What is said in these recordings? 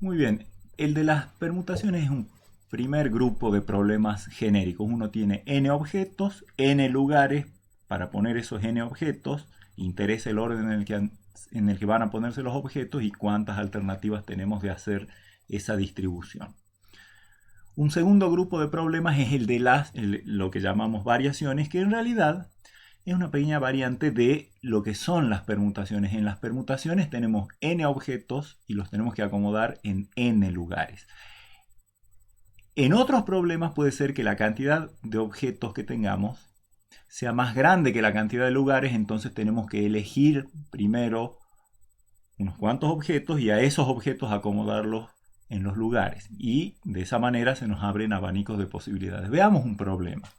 Muy bien, el de las permutaciones es un primer grupo de problemas genéricos. Uno tiene n objetos, n lugares para poner esos n objetos, interesa el orden en el que van a ponerse los objetos y cuántas alternativas tenemos de hacer esa distribución. Un segundo grupo de problemas es el de lo que llamamos variaciones, que en realidad es una pequeña variante de lo que son las permutaciones. En las permutaciones tenemos n objetos y los tenemos que acomodar en n lugares. En otros problemas puede ser que la cantidad de objetos que tengamos sea más grande que la cantidad de lugares, entonces tenemos que elegir primero unos cuantos objetos y a esos objetos acomodarlos en los lugares. Y de esa manera se nos abren abanicos de posibilidades. Veamos un problema.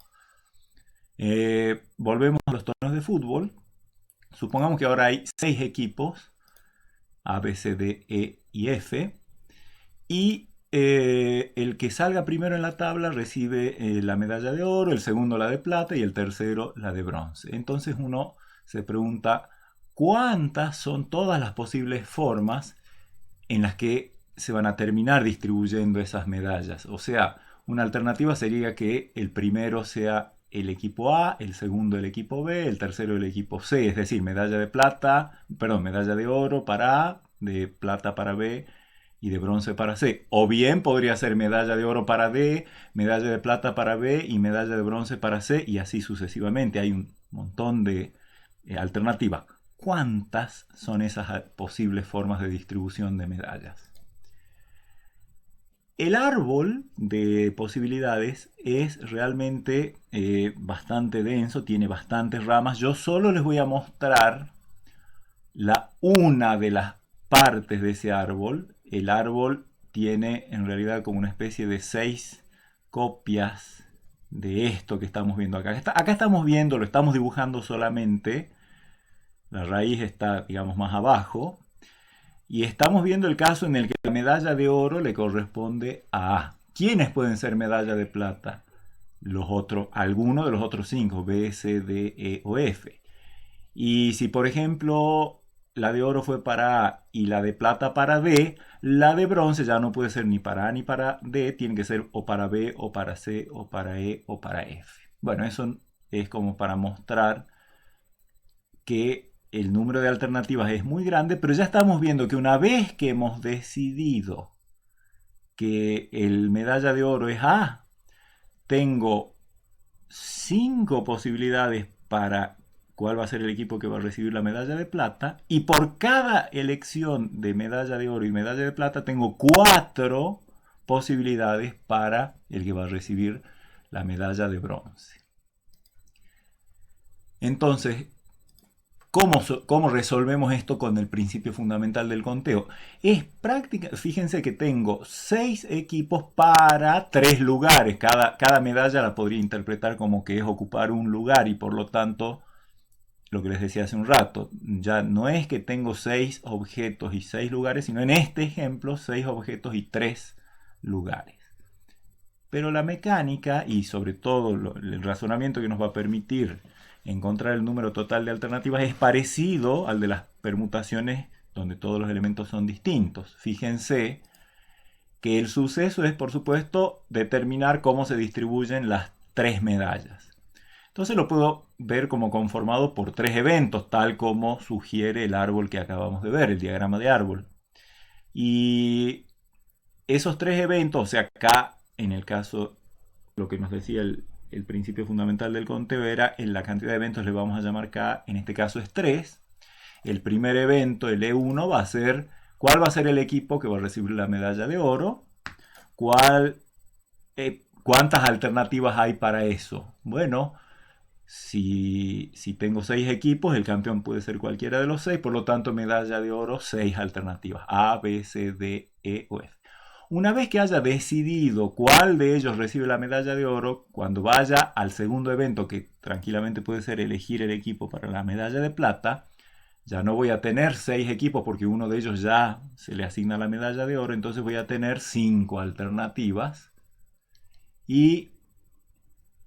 Volvemos a los torneos de fútbol. Supongamos que ahora hay 6 equipos, A, B, C, D, E y F. Y el que salga primero en la tabla recibe la medalla de oro, el segundo la de plata y el tercero la de bronce. Entonces uno se pregunta, ¿cuántas son todas las posibles formas en las que se van a terminar distribuyendo esas medallas? O sea, una alternativa sería que el primero sea el equipo A, el segundo el equipo B, el tercero el equipo C, es decir, medalla de plata, perdón, medalla de oro para A, de plata para B y de bronce para C. O bien podría ser medalla de oro para D, medalla de plata para B y medalla de bronce para C y así sucesivamente. Hay un montón de alternativas. ¿Cuántas son esas posibles formas de distribución de medallas? El árbol de posibilidades es realmente bastante denso, tiene bastantes ramas. Yo solo les voy a mostrar una de las partes de ese árbol. El árbol tiene en realidad como una especie de 6 copias de esto que estamos viendo acá. Acá estamos viendo, lo estamos dibujando solamente. La raíz está, digamos, más abajo. Y estamos viendo el caso en el que la medalla de oro le corresponde a A. ¿Quiénes pueden ser medalla de plata? Alguno de los otros 5, B, C, D, E o F. Y si por ejemplo la de oro fue para A y la de plata para D, la de bronce ya no puede ser ni para A ni para D, tiene que ser o para B o para C o para E o para F. Bueno, eso es como para mostrar que el número de alternativas es muy grande, pero ya estamos viendo que una vez que hemos decidido que el medalla de oro es A, tengo 5 posibilidades para cuál va a ser el equipo que va a recibir la medalla de plata, y por cada elección de medalla de oro y medalla de plata tengo 4 posibilidades para el que va a recibir la medalla de bronce. Entonces, ¿cómo resolvemos esto con el principio fundamental del conteo? Es práctica, fíjense que tengo 6 equipos para 3 lugares. Cada medalla la podría interpretar como que es ocupar un lugar y por lo tanto, lo que les decía hace un rato, ya no es que tengo 6 objetos y 6 lugares, sino en este ejemplo 6 objetos y 3 lugares. Pero la mecánica y sobre todo el razonamiento que nos va a permitir encontrar el número total de alternativas es parecido al de las permutaciones donde todos los elementos son distintos. Fíjense que el suceso es, por supuesto, determinar cómo se distribuyen las 3 medallas. Entonces lo puedo ver como conformado por 3 eventos, tal como sugiere el árbol que acabamos de ver, el diagrama de árbol. Y esos 3 eventos, o sea, acá en el caso, lo que nos decía el principio fundamental del conteo era en la cantidad de eventos le vamos a llamar K, en este caso es 3. El primer evento, el E1, va a ser cuál va a ser el equipo que va a recibir la medalla de oro, cuántas alternativas hay para eso. Bueno, si tengo 6 equipos, el campeón puede ser cualquiera de los 6, por lo tanto medalla de oro, 6 alternativas, A, B, C, D, E o F. Una vez que haya decidido cuál de ellos recibe la medalla de oro, cuando vaya al segundo evento, que tranquilamente puede ser elegir el equipo para la medalla de plata, ya no voy a tener 6 equipos porque uno de ellos ya se le asigna la medalla de oro, entonces voy a tener 5 alternativas y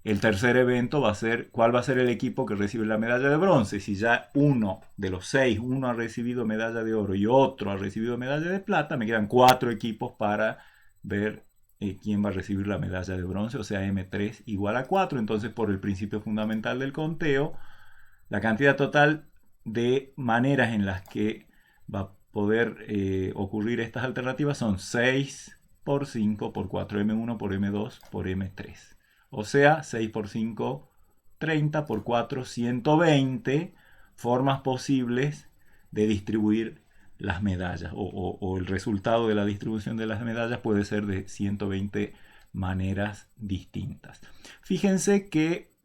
El tercer evento va a ser cuál va a ser el equipo que recibe la medalla de bronce. Si ya uno de los 6, uno ha recibido medalla de oro y otro ha recibido medalla de plata, me quedan 4 equipos para ver quién va a recibir la medalla de bronce, o sea, M3 igual a 4. Entonces, por el principio fundamental del conteo, la cantidad total de maneras en las que va a poder ocurrir estas alternativas son 6 por 5 por 4, M1 por M2 por M3. O sea, 6 por 5, 30 por 4, 120 formas posibles de distribuir las medallas. O el resultado de la distribución de las medallas puede ser de 120 maneras distintas. Fíjense que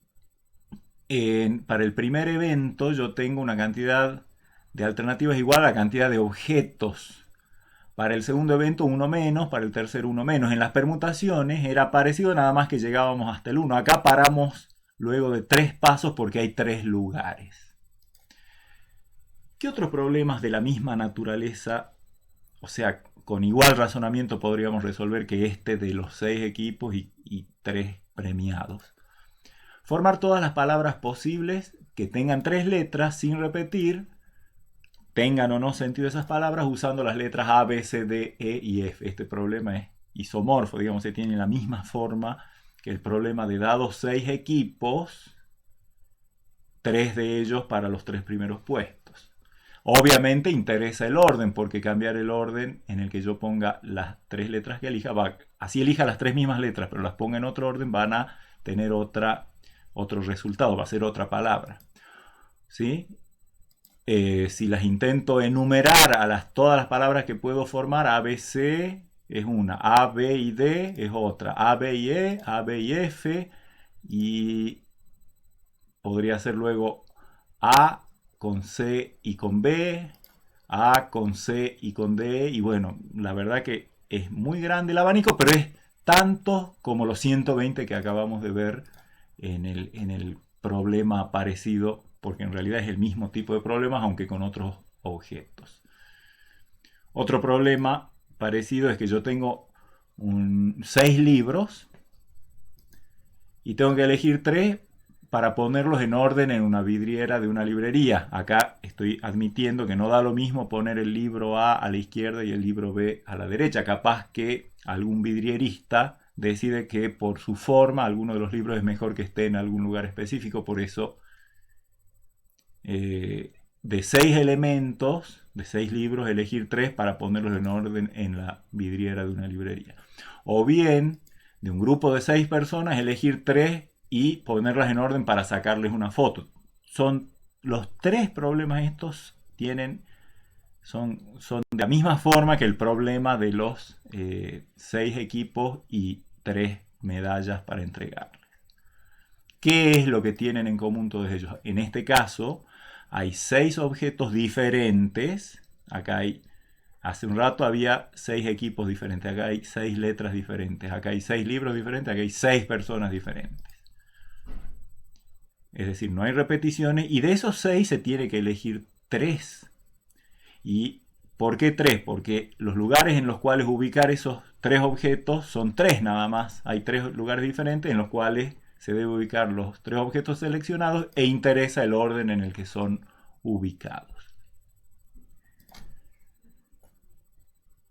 para el primer evento yo tengo una cantidad de alternativas igual a la cantidad de objetos. Para el segundo evento uno menos, para el tercero uno menos. En las permutaciones era parecido, nada más que llegábamos hasta el 1. Acá paramos luego de 3 pasos porque hay 3 lugares. ¿Qué otros problemas de la misma naturaleza, o sea, con igual razonamiento podríamos resolver que este de los 6 equipos y 3 premiados? Formar todas las palabras posibles que tengan 3 letras sin repetir, tengan o no sentido esas palabras, usando las letras A, B, C, D, E y F. Este problema es isomorfo, digamos, se tiene la misma forma que el problema de dados 6 equipos, 3 de ellos para los 3 primeros puestos. Obviamente interesa el orden, porque cambiar el orden en el que yo ponga las 3 letras que elija, así elija las 3 mismas letras, pero las ponga en otro orden, van a tener otro resultado, va a ser otra palabra. ¿Sí? Si las intento enumerar a todas las palabras que puedo formar, A, B, C es una, A, B y D es otra, A, B y E, A, B y F, y podría ser luego A con C y con B, A con C y con D, y bueno, la verdad que es muy grande el abanico, pero es tanto como los 120 que acabamos de ver en el problema parecido, porque en realidad es el mismo tipo de problemas, aunque con otros objetos. Otro problema parecido es que yo tengo 6 libros y tengo que elegir 3 para ponerlos en orden en una vidriera de una librería. Acá estoy admitiendo que no da lo mismo poner el libro A la izquierda y el libro B a la derecha. Capaz que algún vidrierista decide que por su forma alguno de los libros es mejor que esté en algún lugar específico, por eso de 6 elementos, de 6 libros, elegir 3 para ponerlos en orden en la vidriera de una librería. O bien, de un grupo de 6 personas, elegir 3 y ponerlas en orden para sacarles una foto. Son los 3 problemas estos son de la misma forma que el problema de los 6 equipos y 3 medallas para entregarles. ¿Qué es lo que tienen en común todos ellos? En este caso, hay 6 objetos diferentes. Acá hace un rato había 6 equipos diferentes. Acá hay 6 letras diferentes. Acá hay 6 libros diferentes. Acá hay 6 personas diferentes. Es decir, no hay repeticiones. Y de esos 6 se tiene que elegir 3. ¿Y por qué 3? Porque los lugares en los cuales ubicar esos 3 objetos son 3 nada más. Hay 3 lugares diferentes en los cuales se debe ubicar los 3 objetos seleccionados e interesa el orden en el que son ubicados.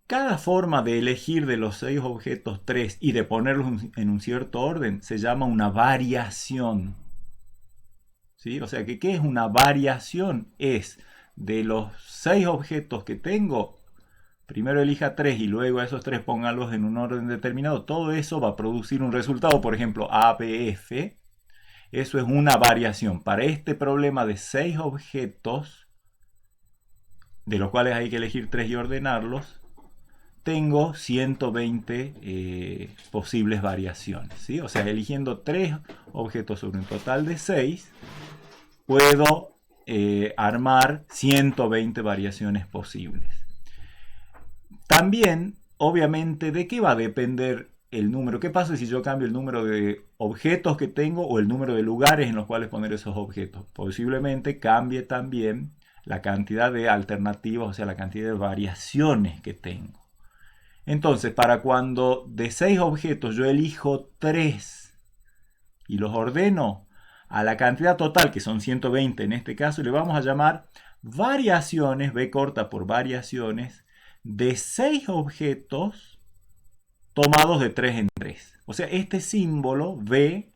Cada forma de elegir de los 6 objetos 3 y de ponerlos en un cierto orden se llama una variación. ¿Sí? O sea, ¿qué es una variación? Es de los 6 objetos que tengo, primero elija 3 y luego a esos 3 póngalos en un orden determinado. Todo eso va a producir un resultado, por ejemplo, ABF. Eso es una variación. Para este problema de 6 objetos, de los cuales hay que elegir 3 y ordenarlos, tengo 120 posibles variaciones. ¿Sí? O sea, eligiendo 3 objetos sobre un total de 6, puedo armar 120 variaciones posibles. También, obviamente, ¿de qué va a depender el número? ¿Qué pasa si yo cambio el número de objetos que tengo o el número de lugares en los cuales poner esos objetos? Posiblemente cambie también la cantidad de alternativas, o sea, la cantidad de variaciones que tengo. Entonces, para cuando de 6 objetos yo elijo 3 para ponerlos en orden determinado, todo eso va a producir un resultado. Por ejemplo, ABF. Eso es una variación. Para este problema de 6 objetos 3 y de ponerlos en un orden determinado, todo eso va a producir un resultado. Por ejemplo, ABF. Eso es una variación. Para cuando de 6 objetos yo elijo 3 y los ordeno a la cantidad total, que son 120 en este caso, le vamos a llamar variaciones, B corta por variaciones, de 6 objetos tomados de 3 en 3. O sea, este símbolo V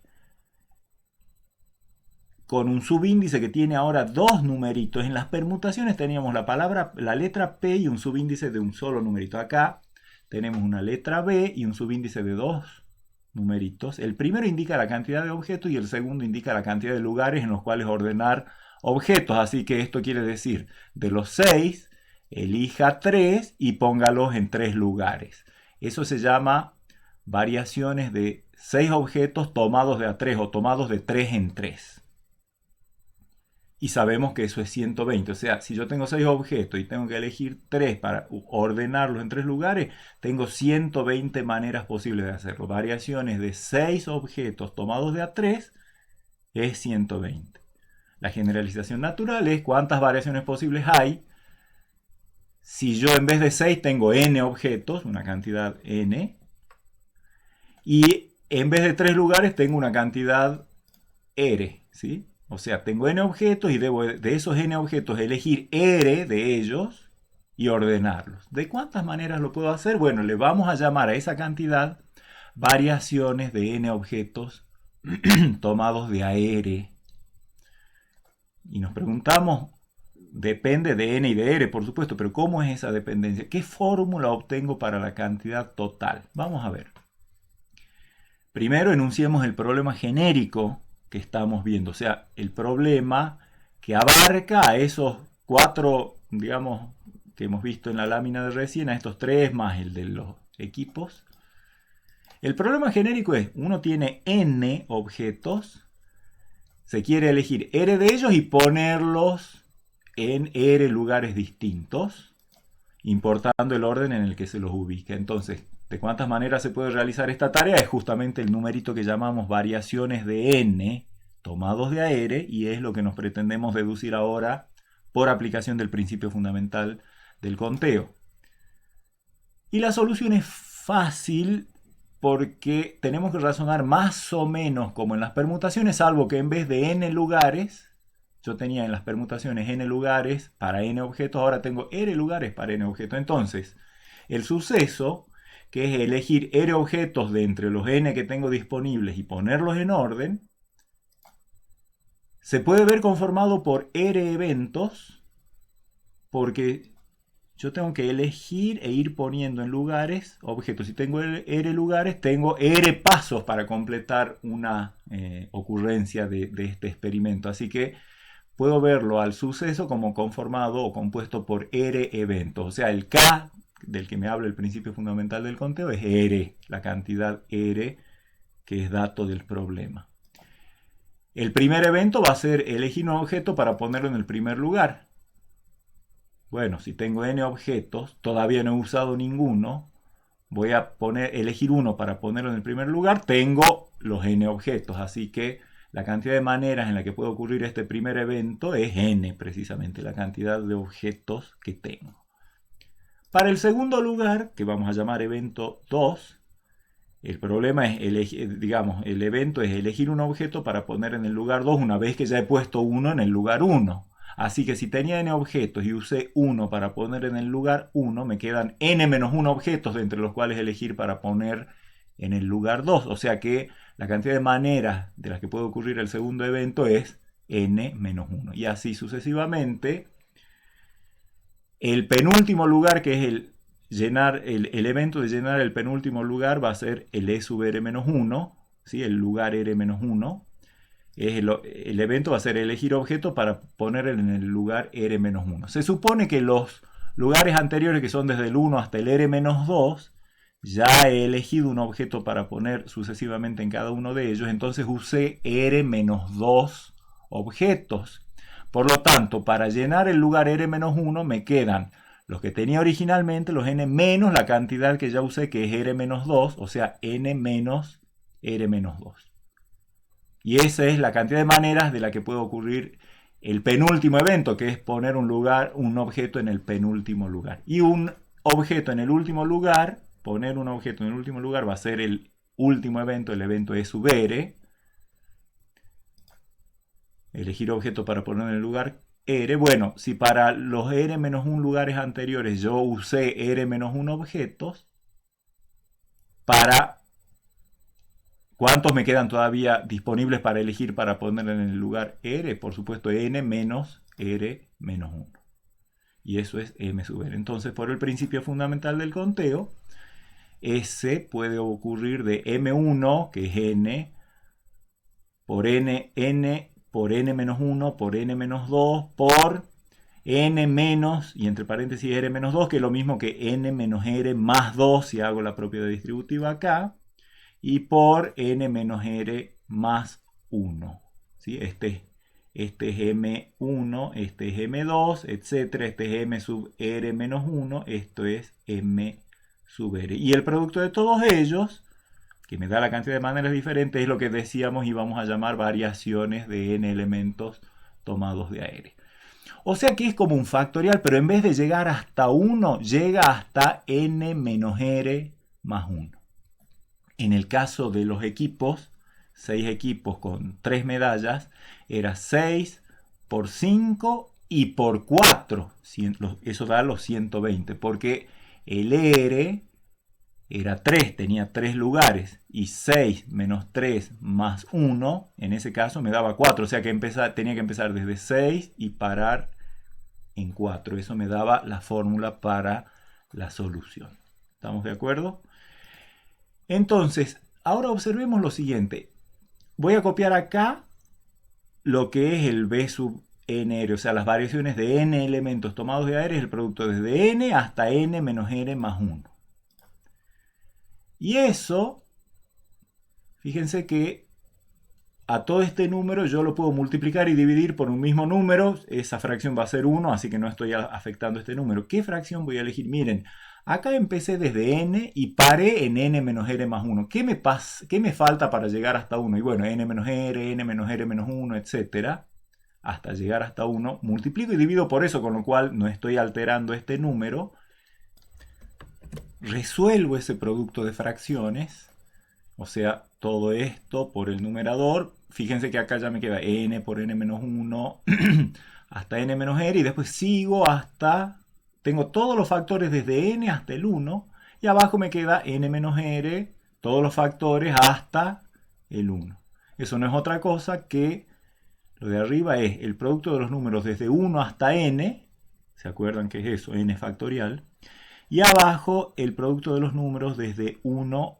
con un subíndice que tiene ahora dos numeritos. En las permutaciones teníamos la letra P y un subíndice de un solo numerito. Acá tenemos una letra B y un subíndice de dos numeritos. El primero indica la cantidad de objetos y el segundo indica la cantidad de lugares en los cuales ordenar objetos. Así que esto quiere decir, de los 6, elija 3 y póngalos en 3 lugares. Eso se llama variaciones de 6 objetos tomados de a 3 o tomados de 3 en 3. Y sabemos que eso es 120. O sea, si yo tengo 6 objetos y tengo que elegir 3 para ordenarlos en 3 lugares, tengo 120 maneras posibles de hacerlo. Variaciones de 6 objetos tomados de a 3 es 120. La generalización natural es cuántas variaciones posibles hay. Si yo en vez de 6 tengo n objetos, una cantidad n, y en vez de 3 lugares tengo una cantidad r, ¿sí? O sea, tengo n objetos y debo de esos n objetos elegir r de ellos y ordenarlos. ¿De cuántas maneras lo puedo hacer? Bueno, le vamos a llamar a esa cantidad variaciones de n objetos tomados de a r. Y nos preguntamos, depende de n y de r, por supuesto, pero ¿cómo es esa dependencia? ¿Qué fórmula obtengo para la cantidad total? Vamos a ver. Primero enunciemos el problema genérico que estamos viendo, o sea, el problema que abarca a esos 4, digamos, que hemos visto en la lámina de recién, a estos 3 más el de los equipos. El problema genérico es, uno tiene n objetos, se quiere elegir r de ellos y ponerlos en r lugares distintos, importando el orden en el que se los ubica. Entonces, ¿de cuántas maneras se puede realizar esta tarea? Es justamente el numerito que llamamos variaciones de n tomados de a r, y es lo que nos pretendemos deducir ahora por aplicación del principio fundamental del conteo. Y la solución es fácil porque tenemos que razonar más o menos como en las permutaciones, salvo que en vez de n lugares, yo tenía en las permutaciones n lugares para n objetos, ahora tengo r lugares para n objetos. Entonces, el suceso, que es elegir r objetos de entre los n que tengo disponibles y ponerlos en orden, se puede ver conformado por r eventos, porque yo tengo que elegir e ir poniendo en lugares objetos. Si tengo r lugares, tengo r pasos para completar una ocurrencia de este experimento. Así que puedo verlo al suceso como conformado o compuesto por r eventos. O sea, el k del que me habla el principio fundamental del conteo es r, la cantidad r que es dato del problema. El primer evento va a ser elegir un objeto para ponerlo en el primer lugar. Bueno, si tengo n objetos, todavía no he usado ninguno, voy a elegir uno para ponerlo en el primer lugar, tengo los n objetos, así que la cantidad de maneras en la que puede ocurrir este primer evento es n, precisamente, la cantidad de objetos que tengo. Para el segundo lugar, que vamos a llamar evento 2, el problema es el evento es elegir un objeto para poner en el lugar 2 una vez que ya he puesto uno en el lugar 1. Así que si tenía n objetos y usé 1 para poner en el lugar 1, me quedan n-1 objetos de entre los cuales elegir para poner en el lugar 2. O sea que la cantidad de maneras de las que puede ocurrir el segundo evento es n-1. Y así sucesivamente. El penúltimo lugar, que es el evento de llenar el penúltimo lugar, va a ser el e sub r-1, ¿sí? El lugar r-1. El evento va a ser elegir objeto para poner en el lugar r-1. Se supone que los lugares anteriores, que son desde el 1 hasta el r-2, ya he elegido un objeto para poner sucesivamente en cada uno de ellos, entonces usé r-2 objetos. Por lo tanto, para llenar el lugar r-1 me quedan los que tenía originalmente, los n menos la cantidad que ya usé, que es r-2, o sea, n menos r-2. Y esa es la cantidad de maneras de la que puede ocurrir el penúltimo evento, que es poner un objeto en el penúltimo lugar. Y un objeto en el último lugar, poner un objeto en el último lugar va a ser el último evento, el evento e sub r. elegir objeto para poner en el lugar R. Bueno, si para los R-1 lugares anteriores yo usé R-1 objetos, para ¿cuántos me quedan todavía disponibles para elegir para poner en el lugar R? Por supuesto, n menos R-1. Y eso es m sub r. Entonces, por el principio fundamental del conteo, S puede ocurrir de m1, que es n, por n por n-1, por n-2, por n menos, y entre paréntesis r-2, que es lo mismo que n menos r más 2, si hago la propiedad distributiva acá, y por n menos r más 1. ¿Sí? Este es m1, este es m2, etc. Este es m sub r menos 1, esto es m sub r. Y el producto de todos ellos, que me da la cantidad de maneras diferentes, es lo que decíamos y vamos a llamar variaciones de n elementos tomados de AR. O sea que es como un factorial, pero en vez de llegar hasta 1, llega hasta n menos r más 1. En el caso de los equipos, 6 equipos con 3 medallas, era 6 por 5 y por 4. Eso da los 120, porque el R era 3, tenía 3 lugares, y 6 menos 3 más 1, en ese caso me daba 4, o sea que tenía que empezar desde 6 y parar en 4. Eso me daba la fórmula para la solución. ¿Estamos de acuerdo? Entonces, ahora observemos lo siguiente. Voy a copiar acá lo que es el B sub nr, o sea, las variaciones de n elementos tomados de AR es el producto desde n hasta n menos r más 1. Y eso, fíjense que a todo este número yo lo puedo multiplicar y dividir por un mismo número. Esa fracción va a ser 1, así que no estoy afectando este número. ¿Qué fracción voy a elegir? Miren, acá empecé desde n y paré en n menos r más 1. ¿Qué me falta para llegar hasta 1? Y bueno, n menos r menos 1, etc. Hasta llegar hasta 1. Multiplico y divido por eso, con lo cual no estoy alterando este número. Resuelvo ese producto de fracciones. O sea, todo esto por el numerador. Fíjense que acá ya me queda n por n menos 1 hasta n menos r. Y después sigo hasta... Tengo todos los factores desde n hasta el 1. Y abajo me queda n menos r, todos los factores hasta el 1. Eso no es otra cosa que... Lo de arriba es el producto de los números desde 1 hasta n. ¿Se acuerdan qué es eso? N factorial. Y abajo el producto de los números desde 1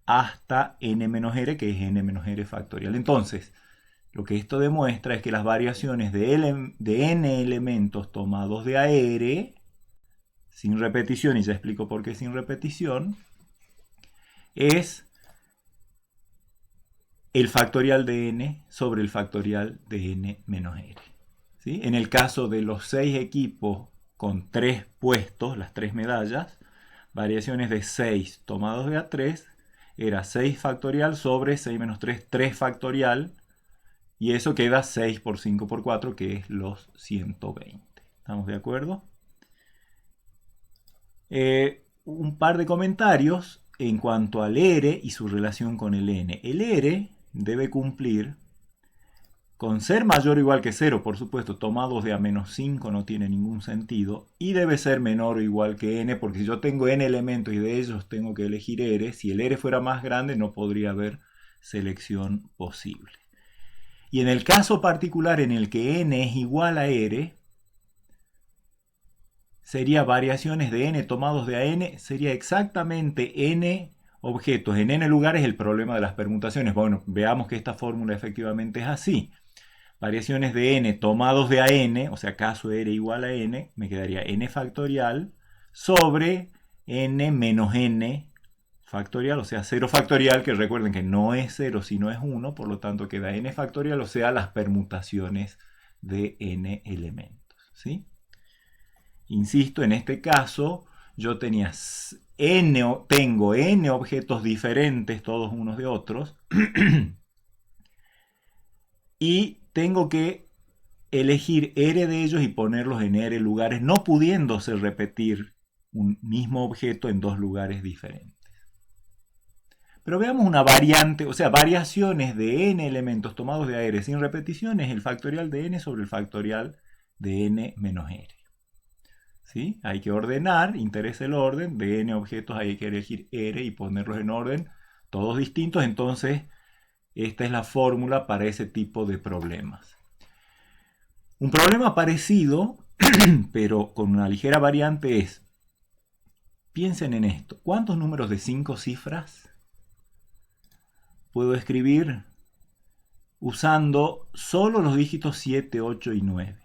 hasta n menos r, que es n menos r factorial. Entonces, lo que esto demuestra es que las variaciones de n elementos tomados de AR, sin repetición, y ya explico por qué sin repetición, es el factorial de n sobre el factorial de n menos r. ¿Sí? En el caso de los 6 equipos con 3 puestos, las 3 medallas, variaciones de 6 tomados de A3, era 6 factorial sobre 6 menos 3, 3 factorial, y eso queda 6 por 5 por 4, que es los 120. ¿Estamos de acuerdo? Un par de comentarios en cuanto al R y su relación con el N. El R debe cumplir con ser mayor o igual que 0, por supuesto, tomados de a menos 5 no tiene ningún sentido. Y debe ser menor o igual que n, porque si yo tengo n elementos y de ellos tengo que elegir r, si el r fuera más grande no podría haber selección posible. Y en el caso particular en el que n es igual a r, sería variaciones de n tomados de a n, sería exactamente n objetos en n lugares. El problema de las permutaciones. Bueno, veamos que esta fórmula efectivamente es así. Variaciones de n tomados de a n, o sea, caso r igual a n, me quedaría n factorial sobre n menos n factorial, o sea, 0 factorial, que recuerden que no es 0 sino es 1, por lo tanto queda n factorial, o sea, las permutaciones de n elementos. ¿Sí? Insisto, en este caso yo tengo n objetos diferentes, todos unos de otros, y tengo que elegir r de ellos y ponerlos en r lugares, no pudiéndose repetir un mismo objeto en dos lugares diferentes. Pero veamos una variante, o sea, variaciones de n elementos tomados de AR sin repetición es el factorial de n sobre el factorial de n menos r. ¿Sí? Hay que ordenar, interesa el orden, de n objetos hay que elegir r y ponerlos en orden, todos distintos, entonces esta es la fórmula para ese tipo de problemas. Un problema parecido, pero con una ligera variante es, piensen en esto, ¿cuántos números de 5 cifras puedo escribir usando solo los dígitos 7, 8 y 9?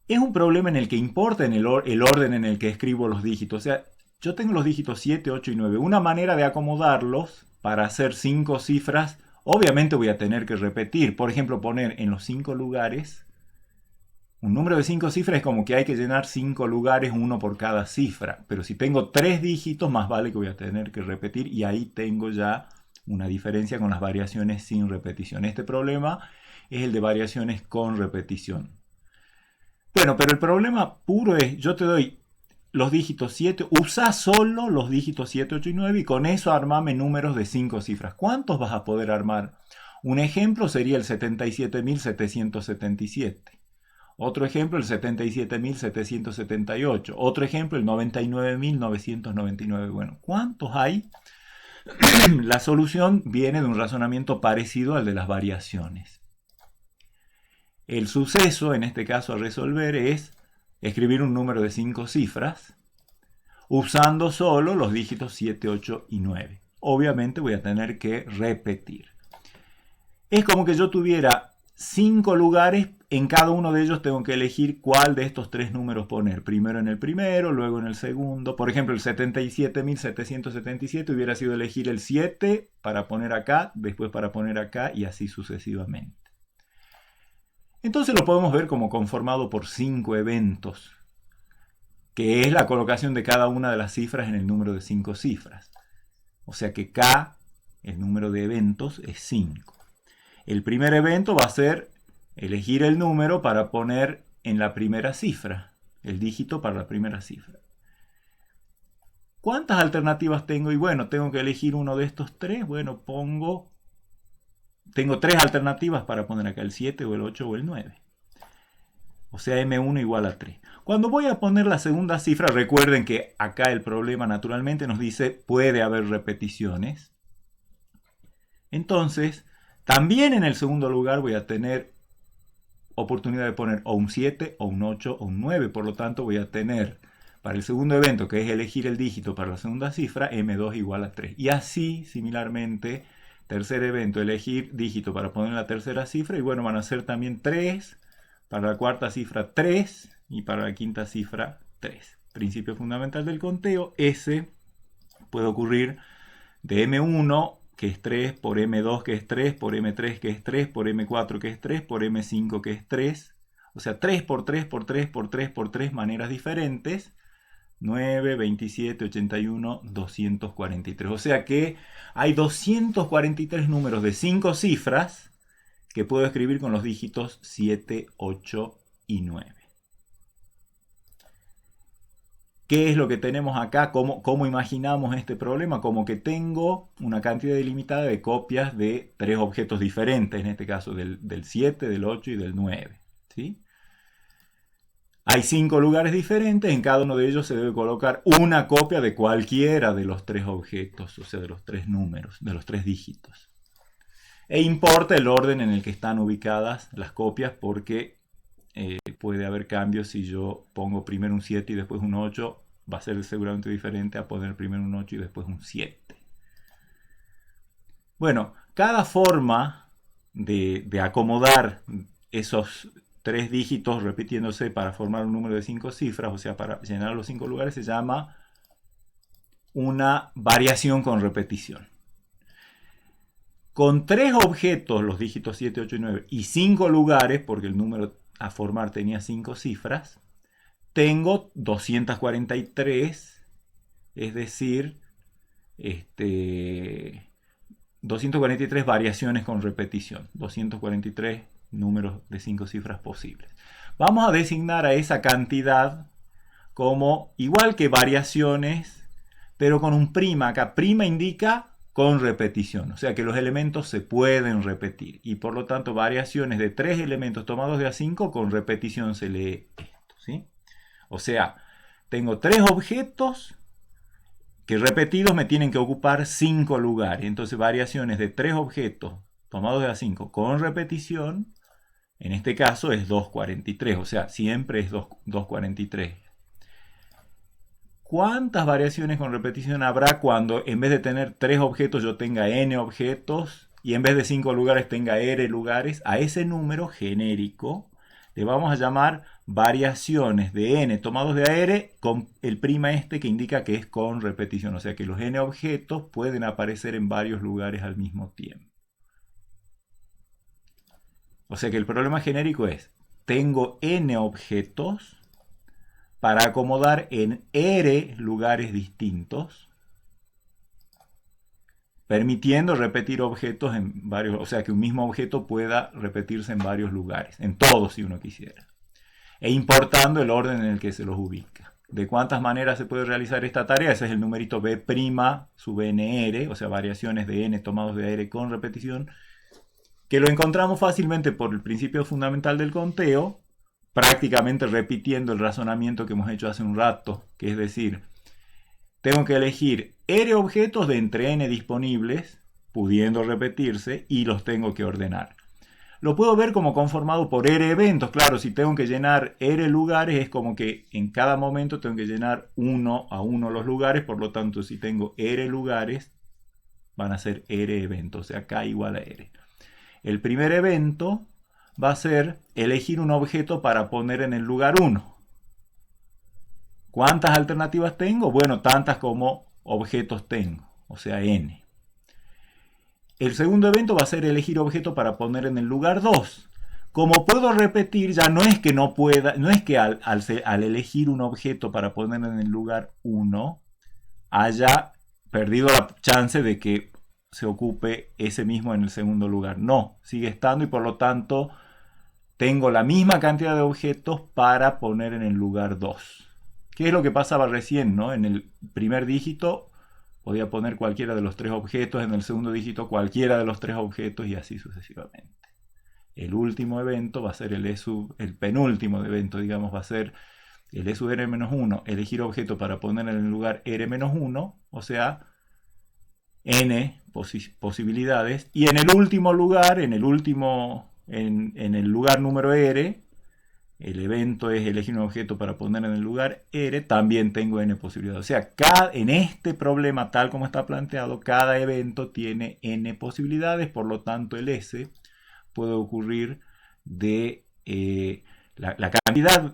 Es un problema en el que importa el orden en el que escribo los dígitos. O sea, yo tengo los dígitos 7, 8 y 9. Una manera de acomodarlos para hacer 5 cifras, obviamente voy a tener que repetir. Por ejemplo, poner en los 5 lugares. Un número de 5 cifras es como que hay que llenar 5 lugares, uno por cada cifra. Pero si tengo 3 dígitos, más vale que voy a tener que repetir. Y ahí tengo ya una diferencia con las variaciones sin repetición. Este problema es el de variaciones con repetición. Bueno, pero el problema puro es, yo te doy los dígitos 7, usa solo los dígitos 7, 8 y 9 y con eso armame números de 5 cifras. ¿Cuántos vas a poder armar? Un ejemplo sería el 77.777. Otro ejemplo el 77.778. Otro ejemplo el 99.999. Bueno, ¿cuántos hay? La solución viene de un razonamiento parecido al de las variaciones. El suceso, en este caso a resolver, es escribir un número de 5 cifras usando solo los dígitos 7, 8 y 9. Obviamente voy a tener que repetir. Es como que yo tuviera 5 lugares, en cada uno de ellos tengo que elegir cuál de estos 3 números poner. Primero en el primero, luego en el segundo. Por ejemplo, el 77.777 hubiera sido elegir el 7 para poner acá, después para poner acá y así sucesivamente. Entonces lo podemos ver como conformado por 5 eventos, que es la colocación de cada una de las cifras en el número de 5 cifras. O sea que K, el número de eventos, es 5. El primer evento va a ser elegir el número para poner en la primera cifra, el dígito para la primera cifra. ¿Cuántas alternativas tengo? Y bueno, tengo que elegir uno de estos 3. Bueno, tengo 3 alternativas para poner acá, el 7 o el 8 o el 9. O sea, M1 igual a 3. Cuando voy a poner la segunda cifra, recuerden que acá el problema naturalmente nos dice puede haber repeticiones. Entonces, también en el segundo lugar voy a tener oportunidad de poner o un 7, o un 8, o un 9. Por lo tanto, voy a tener para el segundo evento, que es elegir el dígito para la segunda cifra, M2 igual a 3. Y así, similarmente, tercer evento, elegir dígito para poner la tercera cifra. Y bueno, van a ser también 3. Para la cuarta cifra 3. Y para la quinta cifra 3. Principio fundamental del conteo. S puede ocurrir de M1, que es 3, por M2, que es 3, por M3, que es 3, por M4, que es 3, por M5, que es 3. O sea, 3 por 3 por 3 por 3 por 3 maneras diferentes. 9, 27, 81, 243. O sea que hay 243 números de 5 cifras que puedo escribir con los dígitos 7, 8 y 9. ¿Qué es lo que tenemos acá? ¿Cómo imaginamos este problema? Como que tengo una cantidad ilimitada de copias de 3 objetos diferentes, en este caso del 7, del 8 y del 9. ¿Sí? Hay 5 lugares diferentes, en cada uno de ellos se debe colocar una copia de cualquiera de los 3 objetos, o sea, de los 3 números, de los 3 dígitos. E importa el orden en el que están ubicadas las copias porque puede haber cambios. Si yo pongo primero un 7 y después un 8, va a ser seguramente diferente a poner primero un 8 y después un 7. Bueno, cada forma de acomodar esos 3 dígitos repitiéndose para formar un número de 5 cifras, o sea, para llenar los 5 lugares, se llama una variación con repetición. Con 3 objetos, los dígitos 7, 8 y 9, y 5 lugares, porque el número a formar tenía 5 cifras, tengo 243, es decir, 243 variaciones con repetición, 243 números de 5 cifras posibles. Vamos a designar a esa cantidad como igual que variaciones, pero con un prima. Acá prima indica con repetición. O sea que los elementos se pueden repetir. Y por lo tanto, variaciones de 3 elementos tomados de A5 con repetición se lee esto, ¿sí? O sea, tengo 3 objetos que repetidos me tienen que ocupar 5 lugares. Entonces, variaciones de 3 objetos tomados de A5 con repetición, en este caso es 243. O sea, siempre es 243. ¿Cuántas variaciones con repetición habrá cuando en vez de tener 3 objetos yo tenga n objetos y en vez de 5 lugares tenga r lugares? A ese número genérico le vamos a llamar variaciones de n tomados de AR con el prima este que indica que es con repetición. O sea que los n objetos pueden aparecer en varios lugares al mismo tiempo. O sea que el problema genérico es, tengo n objetos para acomodar en r lugares distintos, permitiendo repetir objetos en varios, o sea que un mismo objeto pueda repetirse en varios lugares, en todos si uno quisiera, e importando el orden en el que se los ubica. ¿De cuántas maneras se puede realizar esta tarea? Ese es el numerito b' sub nr, o sea, variaciones de n tomados de r con repetición, que lo encontramos fácilmente por el principio fundamental del conteo, prácticamente repitiendo el razonamiento que hemos hecho hace un rato, que es decir, tengo que elegir r objetos de entre n disponibles, pudiendo repetirse, y los tengo que ordenar. Lo puedo ver como conformado por r eventos. Claro, si tengo que llenar r lugares, es como que en cada momento tengo que llenar uno a uno los lugares, por lo tanto, si tengo r lugares, van a ser r eventos, o sea, k igual a r. El primer evento va a ser elegir un objeto para poner en el lugar 1. ¿Cuántas alternativas tengo? Bueno, tantas como objetos tengo, o sea, n. El segundo evento va a ser elegir objeto para poner en el lugar 2. Como puedo repetir, ya no es que no pueda, no es que al elegir un objeto para poner en el lugar 1 haya perdido la chance de que se ocupe ese mismo en el segundo lugar. No, sigue estando y por lo tanto tengo la misma cantidad de objetos para poner en el lugar 2. ¿Qué es lo que pasaba recién, ¿no? En el primer dígito podía poner cualquiera de los 3 objetos, en el segundo dígito cualquiera de los 3 objetos y así sucesivamente. El último evento va a ser el penúltimo evento, digamos, va a ser el e sub r-1, elegir objeto para poner en el lugar r-1, o sea, n posibilidades, y en el último lugar, en el lugar número r, el evento es elegir un objeto para poner en el lugar r, también tengo n posibilidades. O sea, en este problema tal como está planteado, cada evento tiene n posibilidades, por lo tanto el s puede ocurrir de la cantidad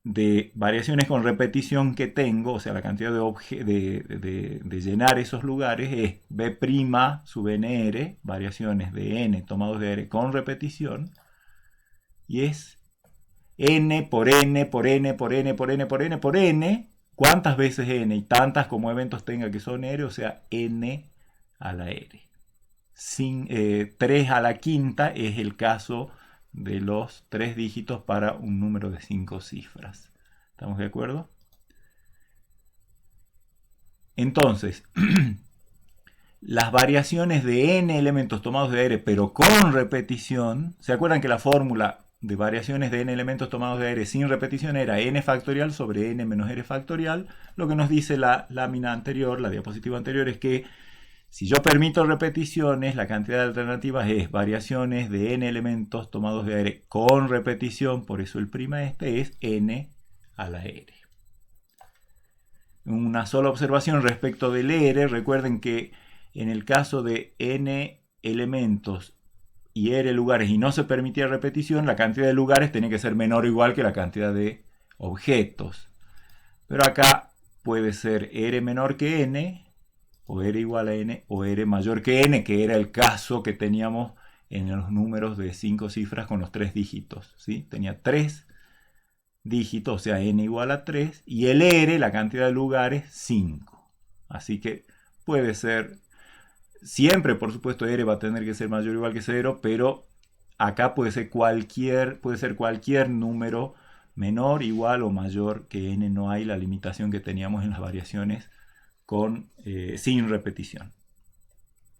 de variaciones con repetición que tengo, o sea, la cantidad de llenar esos lugares es b' sub nr, variaciones de n tomados de r con repetición, y es n por n por n por n por n por n por n, ¿cuántas veces n? Y tantas como eventos tenga que son r, o sea, n a la r. 3 a la quinta es el caso de los 3 dígitos para un número de 5 cifras. ¿Estamos de acuerdo? Entonces, las variaciones de n elementos tomados de r, pero con repetición, ¿se acuerdan que la fórmula de variaciones de n elementos tomados de r sin repetición era n factorial sobre n menos r factorial? Lo que nos dice la lámina anterior, la diapositiva anterior, es que si yo permito repeticiones, la cantidad de alternativas es variaciones de n elementos tomados de r con repetición, por eso el prima este es n a la r. Una sola observación respecto del r, recuerden que en el caso de n elementos y r lugares y no se permitía repetición, la cantidad de lugares tenía que ser menor o igual que la cantidad de objetos. Pero acá puede ser r menor que n, o r igual a n, o r mayor que n, que era el caso que teníamos en los números de 5 cifras con los 3 dígitos, ¿sí? Tenía 3 dígitos, o sea, n igual a 3, y el r, la cantidad de lugares, 5. Así que puede ser, siempre por supuesto r va a tener que ser mayor o igual que 0, pero acá puede ser cualquier número menor, igual o mayor que n, no hay la limitación que teníamos en las variaciones sin repetición.